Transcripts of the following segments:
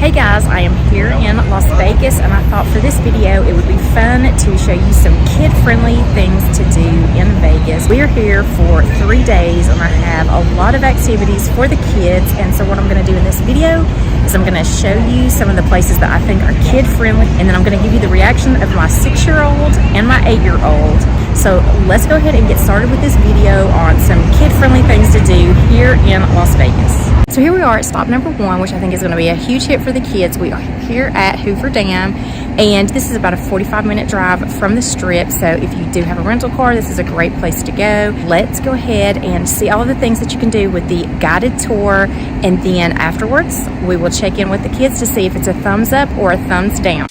Hey guys, I am here in Las Vegas and I thought for this video it would be fun to show you some kid-friendly things to do in Vegas. We're here for 3 days and I have a lot of activities for the kids, and so what I'm going to do in this video is I'm going to show you some of the places that I think are kid-friendly, and then I'm going to give you the reaction of my 6-year-old and my 8-year-old. So let's go ahead and get started with this video on some kid-friendly things to do here in Las Vegas. So here we are at stop number 1, which I think is going to be a huge hit for the kids. We are here at Hoover Dam, and this is about a 45-minute drive from the Strip. So if you do have a rental car, this is a great place to go. Let's go ahead and see all of the things that you can do with the guided tour, and then afterwards we will check in with the kids to see if it's a thumbs up or a thumbs down.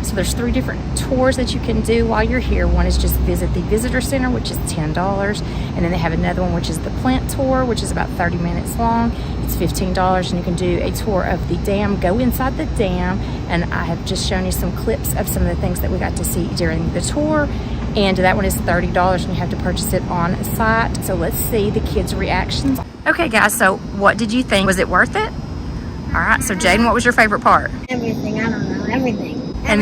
So there's 3 different tours that you can do while you're here. One is just visit the visitor center, which is $10, and then they have another one which is the plant tour, which is about 30 minutes long. It's $15, and you can do a tour of the dam, go inside the dam, and I have just shown you some clips of some of the things that we got to see during the tour, and that one is $30 and you have to purchase it on site. So let's see the kids' reactions. Okay guys, so what did you think? Was it worth it? All right, so Jaden, what was your favorite part? Everything, I don't know, everything. And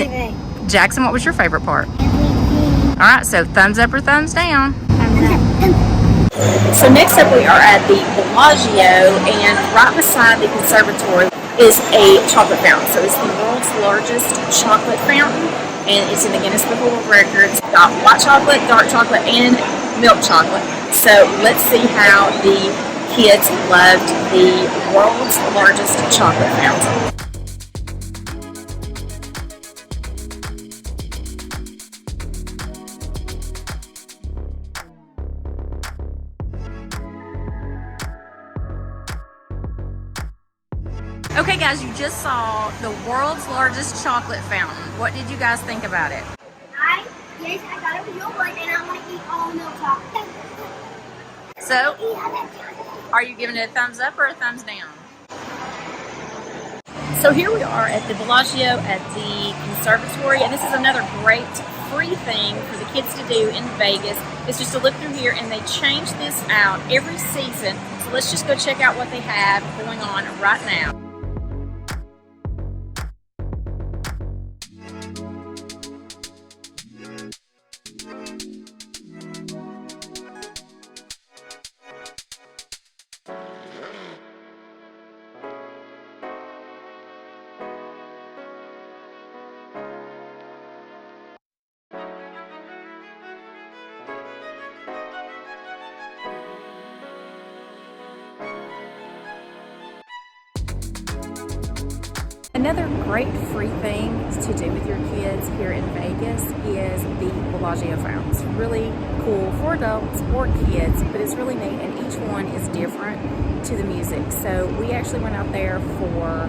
Jackson, what was your favorite part? Everything. All right, so thumbs up or thumbs down? Thumbs up. So next up we are at the Bellagio, and right beside the conservatory is a chocolate fountain. So it's the world's largest chocolate fountain, and it's in the Guinness Book of World Records. It's got white chocolate, dark chocolate, and milk chocolate. So let's see how the kids loved the world's largest chocolate fountain. Okay guys, you just saw the world's largest chocolate fountain. What did you guys think about it? I thought it was real good, and I want to eat all milk chocolate. So, are you giving it a thumbs up or a thumbs down? So here we are at the Bellagio at the conservatory, and this is another great free thing for the kids to do in Vegas. It's just to look through here, and they change this out every season. So let's just go check out what they have going on right now. Another great free thing to do with your kids here in Vegas is the Bellagio fountains. Really cool for adults or kids, but it's really neat, and each one is different to the music. So we actually went out there for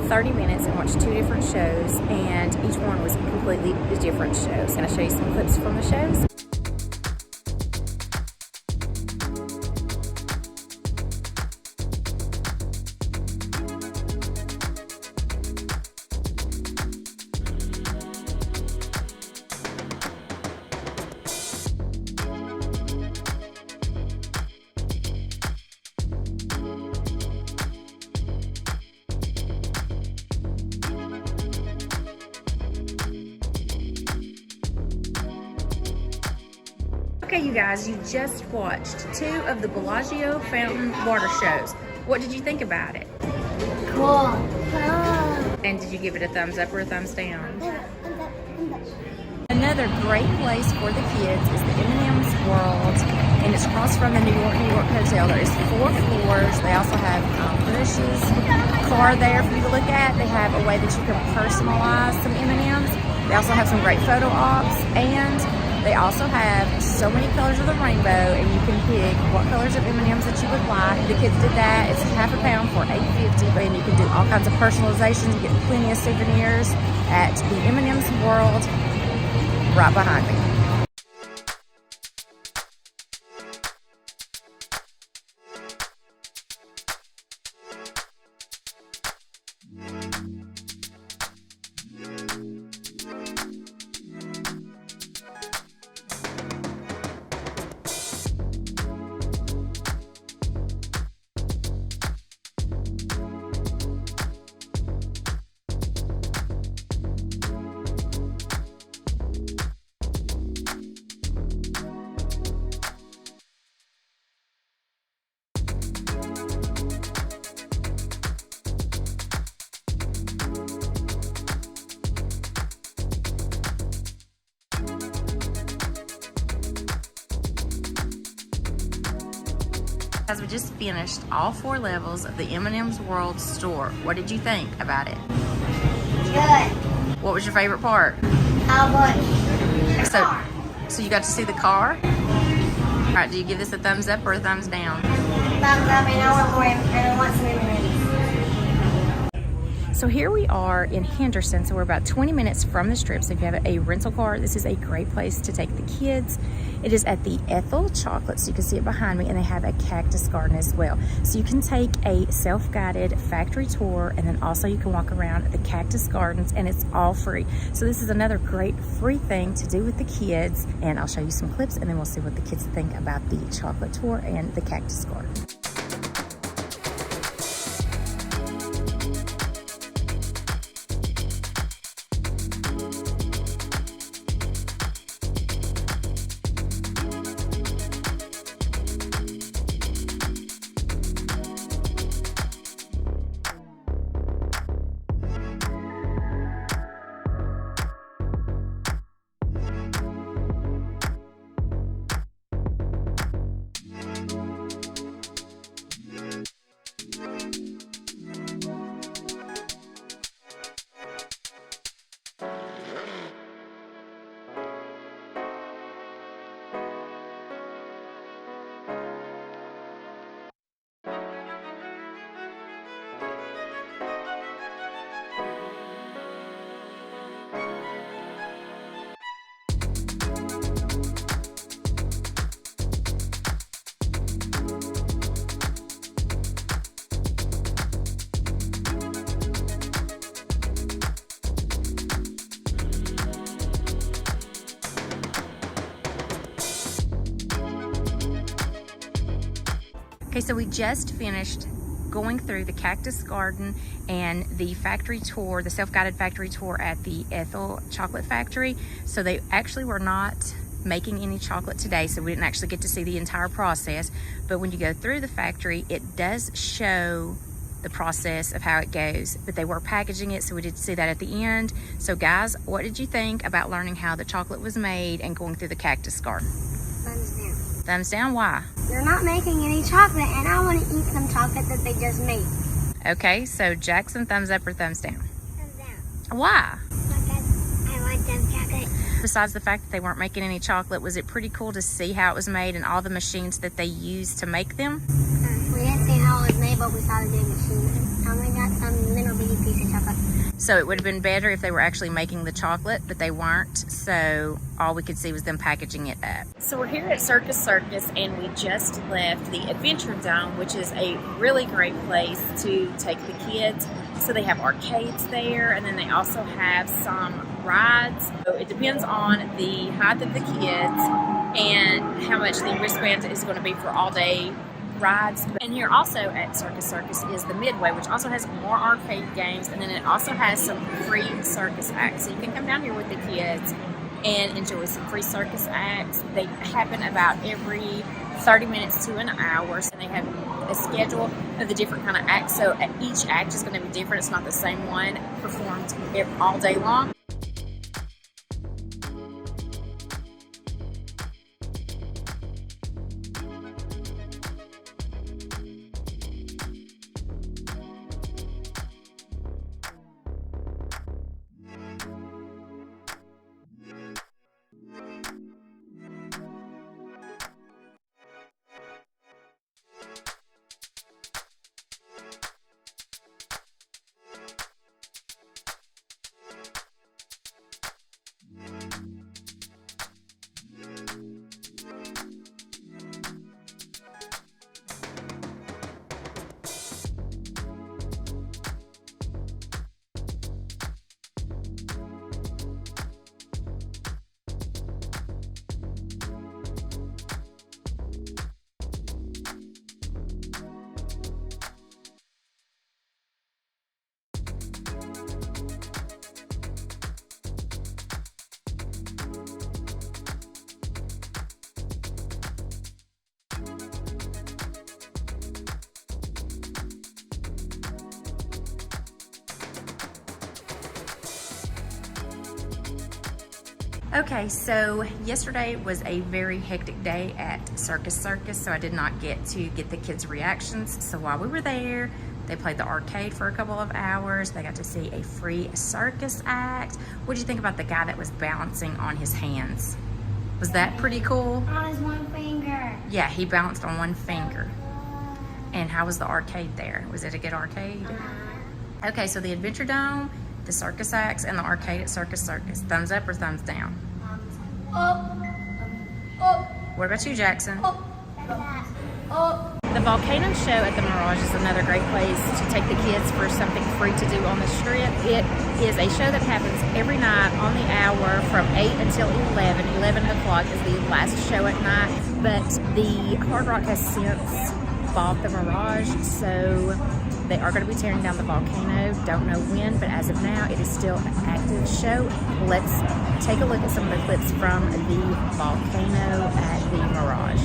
30 minutes and watched 2 different shows, and each one was completely different shows. Can I show you some clips from the shows? Okay, you guys, you just watched 2 of the Bellagio fountain water shows. What did you think about it? Cool. And did you give it a thumbs up or a thumbs down? Thumbs up. Another great place for the kids is the M&M's World, and it's across from the New York Hotel. There is 4 floors. They also have Bush's car there for you to look at. They have a way that you can personalize some M&M's. They also have some great photo ops, and they also have so many colors of the rainbow, and you can pick what colors of M&M's that you would like. The kids did that. It's half a pound for $8.50, and you can do all kinds of personalizations. You get plenty of souvenirs at the M&M's World right behind me. As we just finished all 4 levels of the M&M's World store, what did you think about it? Good. What was your favorite part? How much? So you got to see the car? All right, do you give this a thumbs up or a thumbs down? Thumbs up, and I want more, and I want some M&M's. So here we are in Henderson, so we're about 20 minutes from the Strip. So if you have a rental car, this is a great place to take the kids. It is at the Ethel Chocolate, so you can see it behind me, and they have a cactus garden as well. So you can take a self-guided factory tour, and then also you can walk around the cactus gardens, and it's all free. So this is another great free thing to do with the kids, and I'll show you some clips, and then we'll see what the kids think about the chocolate tour and the cactus garden. Okay, so we just finished going through the cactus garden and the factory tour, the self-guided factory tour at the Ethel Chocolate Factory. So they actually were not making any chocolate today, so we didn't actually get to see the entire process. But when you go through the factory, it does show the process of how it goes, but they were packaging it, so we did see that at the end. So guys, what did you think about learning how the chocolate was made and going through the cactus garden? Thumbs down. Thumbs down, why? They're not making any chocolate, and I want to eat some chocolate that they just made. Okay, so Jackson, thumbs up or thumbs down? Thumbs down. Why? Because I want some chocolate. Besides the fact that they weren't making any chocolate, was it pretty cool to see how it was made and all the machines that they used to make them? We didn't see how it was made, but we saw the big machine. And we got some little bitty piece of chocolate. So it would have been better if they were actually making the chocolate, but they weren't. So all we could see was them packaging it up. So we're here at Circus, and we just left the Adventuredome, which is a really great place to take the kids. So they have arcades there, and then they also have some rides. So it depends on the height of the kids and how much the wristband is going to be for all day rides. And here also at Circus is the Midway, which also has more arcade games, and then it also has some free circus acts. So you can come down here with the kids and enjoy some free circus acts. They happen about every 30 minutes to an hour. So they have a schedule of the different kind of acts. So each act is going to be different. It's not the same one performed all day long. Okay, so yesterday was a very hectic day at Circus, so I did not get to get the kids' reactions. So while we were there, they played the arcade for a couple of hours. They got to see a free circus act. What did you think about the guy that was balancing on his hands? Was that pretty cool? On his one finger. Yeah, he balanced on one finger. And how was the arcade there? Was it a good arcade? Okay, so the Adventuredome, the circus acts, and the arcade at Circus. Thumbs up or thumbs down? Up. Up. What about you, Jackson? Up. Up. The Volcano show at the Mirage is another great place to take the kids for something free to do on the strip. It is a show that happens every night on the hour from 8 until 11. 11 o'clock is the last show at night, but the Hard Rock has since bought the Mirage, so they are going to be tearing down the Volcano. Don't know when, but as of now, it is still an active show. Let's take a look at some of the clips from the Volcano at the Mirage.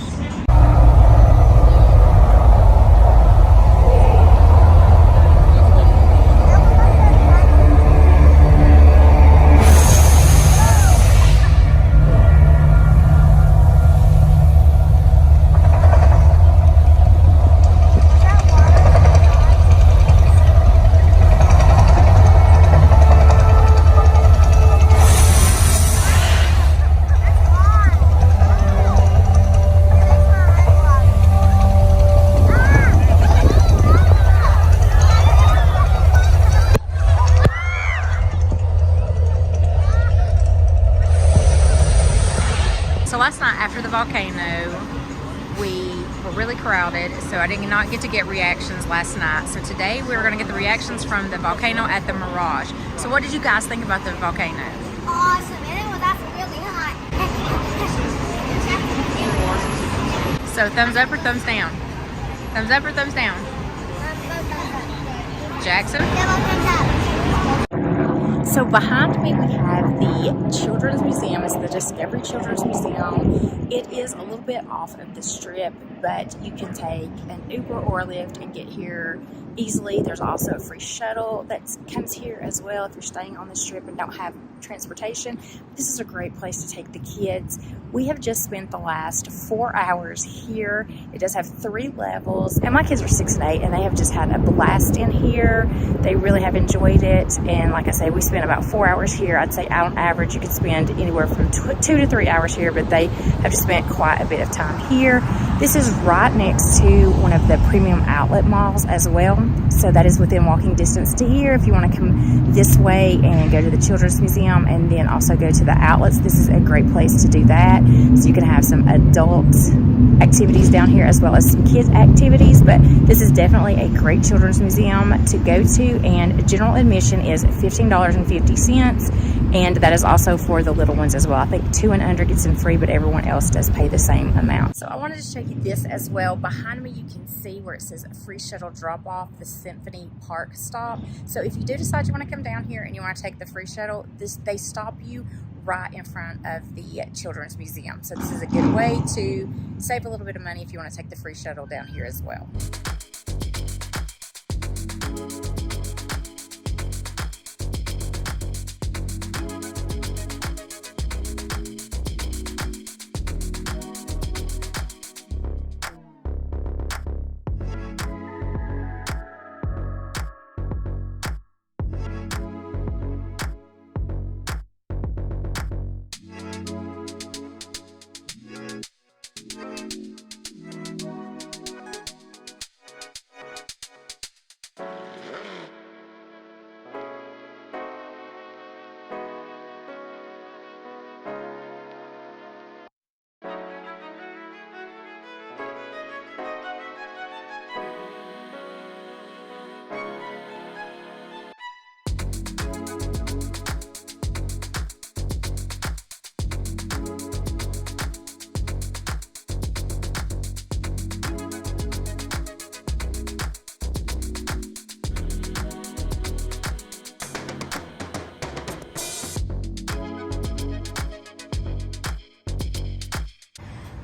So last night after the Volcano, we were really crowded, so I did not get to get reactions last night. So today we're going to get the reactions from the Volcano at the Mirage. So what did you guys think about the Volcano? Awesome. And it was actually really hot. So thumbs up or thumbs down? Thumbs up or thumbs down? Jackson? So behind me we have the Children's Museum. It's the Discovery Children's Museum. It is a little bit off of the strip, but you can take an Uber or a Lyft and get here easily. There's also a free shuttle that comes here as well if you're staying on the strip and don't have transportation. This is a great place to take the kids. We have just spent the last 4 hours here. It does have 3 levels, and my kids are 6 and 8, and they have just had a blast in here. They really have enjoyed it, and like I say, we spent about 4 hours here. I'd say on average you could spend anywhere from 2 to 3 hours here, but they have just spent quite a bit of time here. This is right next to one of the premium outlet malls as well, so that is within walking distance to here. If you want to come this way and go to the Children's Museum and then also go to the outlets, this is a great place to do that. So you can have some adult activities down here as well as some kids activities, but this is definitely a great children's museum to go to, and general admission is $15.50, and that is also for the little ones as well. I think 2 and under gets in free, but everyone else does pay the same amount. So I wanted to show you this as well. Behind me you can see where it says free shuttle drop off, the Symphony Park stop. So if you do decide you want to come down here and you want to take the free shuttle, they stop you right in front of the Children's Museum. So this is a good way to save a little bit of money if you want to take the free shuttle down here as well.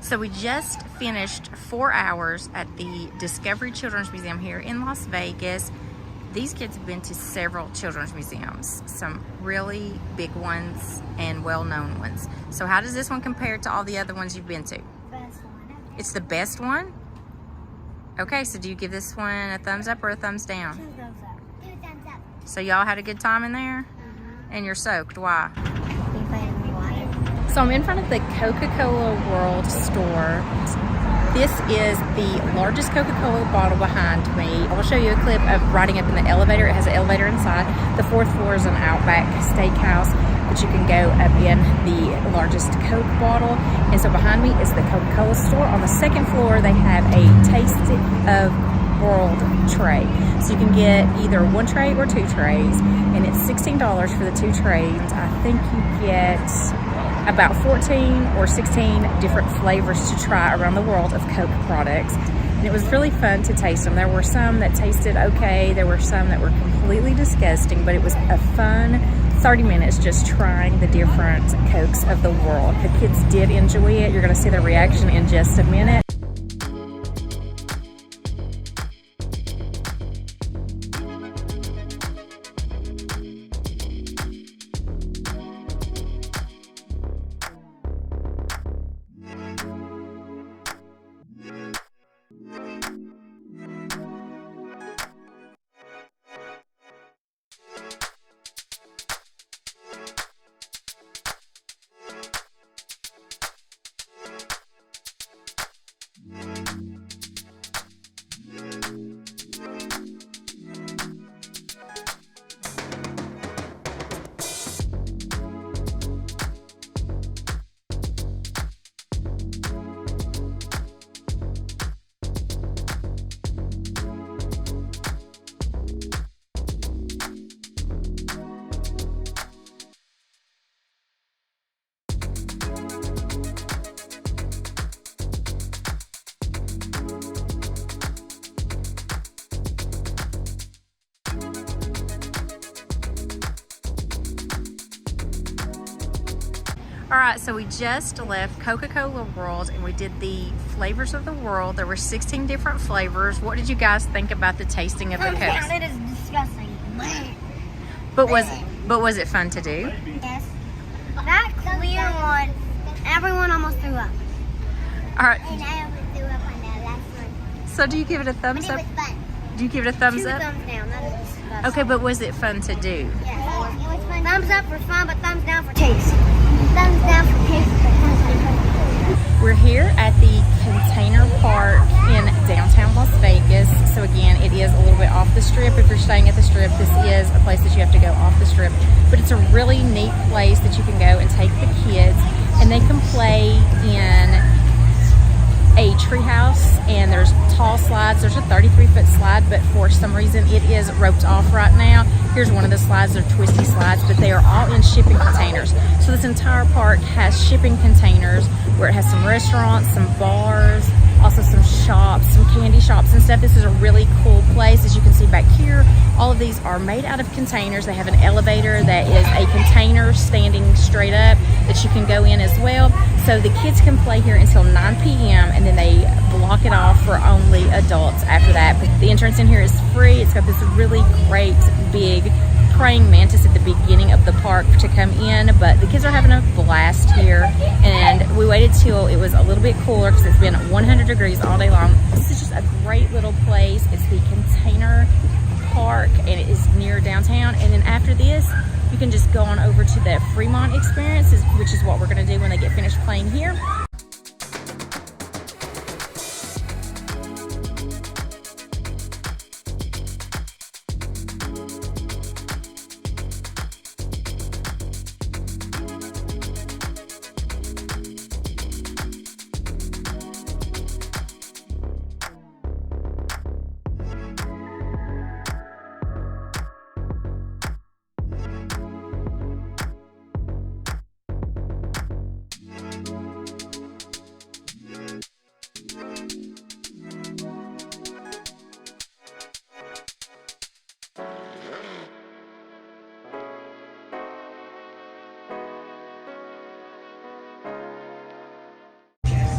So we just finished 4 hours at the Discovery Children's Museum here in Las Vegas. These kids have been to several children's museums, some really big ones and well-known ones. So how does this one compare to all the other ones you've been to? Best one. It's the best one? Okay, so do you give this one a thumbs up or a thumbs down? 2 thumbs up. 2 thumbs up. So y'all had a good time in there? And you're soaked, why? We played in the water. So I'm in front of the Coca-Cola World store. This is the largest Coca-Cola bottle behind me. I will show you a clip of riding up in the elevator. It has an elevator inside. The 4th floor is an Outback Steakhouse, but you can go up in the largest Coke bottle. And so behind me is the Coca-Cola store. On the 2nd floor, they have a Taste of World tray. So you can get either 1 tray or 2 trays, and it's $16 for the 2 trays. I think you get about 14 or 16 different flavors to try around the world of Coke products. And it was really fun to taste them. There were some that tasted okay, there were some that were completely disgusting, but it was a fun 30 minutes just trying the different Cokes of the world. The kids did enjoy it. You're gonna see their reaction in just a minute. All right, so we just left Coca-Cola World and we did the flavors of the world. There were 16 different flavors. What did you guys think about the tasting of the Cokes? It is disgusting. But was it fun to do? Yes. That clear one, everyone almost threw up. All right. And I almost threw up on that last one. So do you give it a thumbs up? It was fun. Do you give it a thumbs 2 up? thumbs down. That is disgusting. Okay, but was it fun to do? Yes, it was fun. Thumbs up for fun, but thumbs down for taste. Thumbs down for taste. We're here at the Container Park in downtown Las Vegas. So again, it is a little bit off the strip. If you're staying at the strip, this is a place that you have to go off the strip. But it's a really neat place that you can go and take the kids and they can play in a treehouse, and there's tall slides. There's a 33-foot slide, but for some reason it is roped off right now. Here's one of the slides. They're twisty slides, but they are all in shipping containers. So this entire park has shipping containers where it has some restaurants, some bars, Also some shops, some candy shops and stuff. This is a really cool place. As you can see back here, all of these are made out of containers. They have an elevator that is a container standing straight up that you can go in as well. So the kids can play here until 9 p.m. and then they block it off for only adults after that. But the entrance in here is free. It's got this really great big praying mantis at the beginning of the park to come in, but the kids are having a blast here, and we waited till it was a little bit cooler because it's been 100 degrees all day long. This is just a great little place. It's the container park and it is near downtown, and then after this you can just go on over to the Fremont experience, which is what we're going to do when they get finished playing here.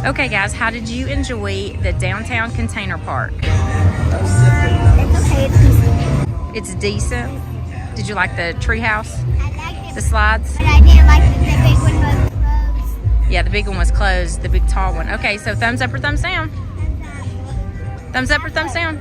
Okay guys, how did you enjoy the downtown container park? It's okay, it's decent. It's decent. Did you like the treehouse? I liked it, The slides? but I didn't like the big one was closed. Yeah, the big one was closed, the big tall one. Okay, so thumbs up or thumbs down? Thumbs up or thumbs down?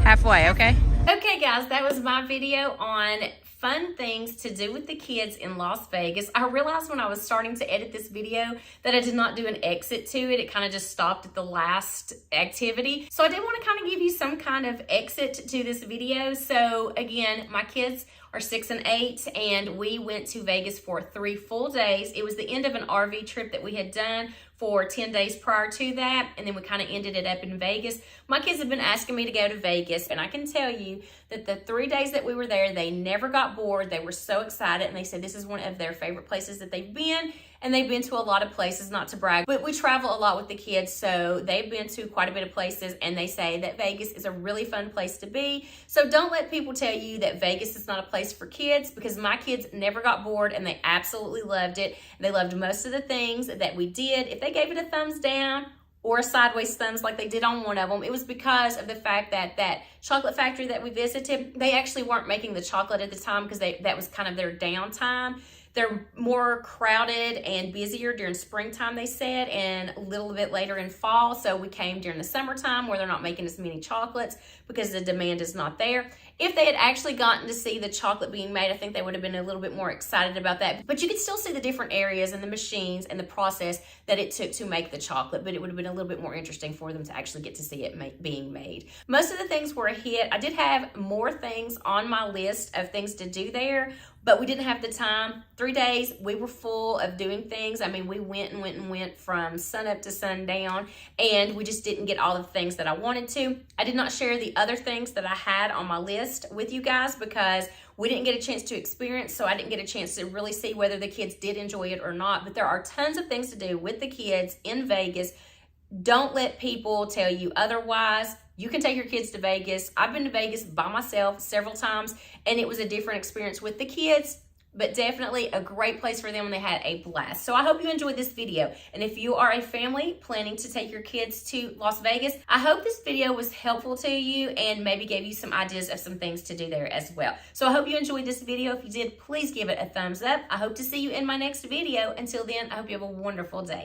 Halfway, okay. Okay guys, that was my video on fun things to do with the kids in Las Vegas. I realized when I was starting to edit this video that I did not do an exit to it. It kind of just stopped at the last activity. So I did want to kind of give you some kind of exit to this video. So again, my kids are 6 and 8, and we went to Vegas for 3 full days. It was the end of an RV trip that we had done for 10 days prior to that, and then we kind of ended it up in Vegas. My kids have been asking me to go to Vegas, and I can tell you that the 3 days that we were there, they never got bored. They were so excited, and they said this is one of their favorite places that they've been, and they've been to a lot of places, not to brag, but we travel a lot with the kids, so they've been to quite a bit of places, and they say that Vegas is a really fun place to be. So don't let people tell you that Vegas is not a place for kids, because my kids never got bored, and they absolutely loved it. They loved most of the things that we did. If they gave it a thumbs down or a sideways thumbs like they did on one of them, it was because of the fact that that chocolate factory that we visited, they actually weren't making the chocolate at the time because that was kind of their downtime. They're more crowded and busier during springtime, they said, and a little bit later in fall. So we came during the summertime where they're not making as many chocolates because the demand is not there. If they had actually gotten to see the chocolate being made, I think they would have been a little bit more excited about that. But you could still see the different areas and the machines and the process that it took to make the chocolate, but it would have been a little bit more interesting for them to actually get to see it being made. Most of the things were a hit. I did have more things on my list of things to do there, but we didn't have the time. 3 days, we were full of doing things. I mean, we went from sun up to sundown, and we just didn't get all the things that I wanted to. I did not share the other things that I had on my list with you guys because we didn't get a chance to experience, so I didn't get a chance to really see whether the kids did enjoy it or not. But there are tons of things to do with the kids in Vegas. Don't let people tell you otherwise. You can take your kids to Vegas. I've been to Vegas by myself several times, and it was a different experience with the kids, but definitely a great place for them, and they had a blast. So I hope you enjoyed this video. And if you are a family planning to take your kids to Las Vegas, I hope this video was helpful to you and maybe gave you some ideas of some things to do there as well. So I hope you enjoyed this video. If you did, please give it a thumbs up. I hope to see you in my next video. Until then, I hope you have a wonderful day.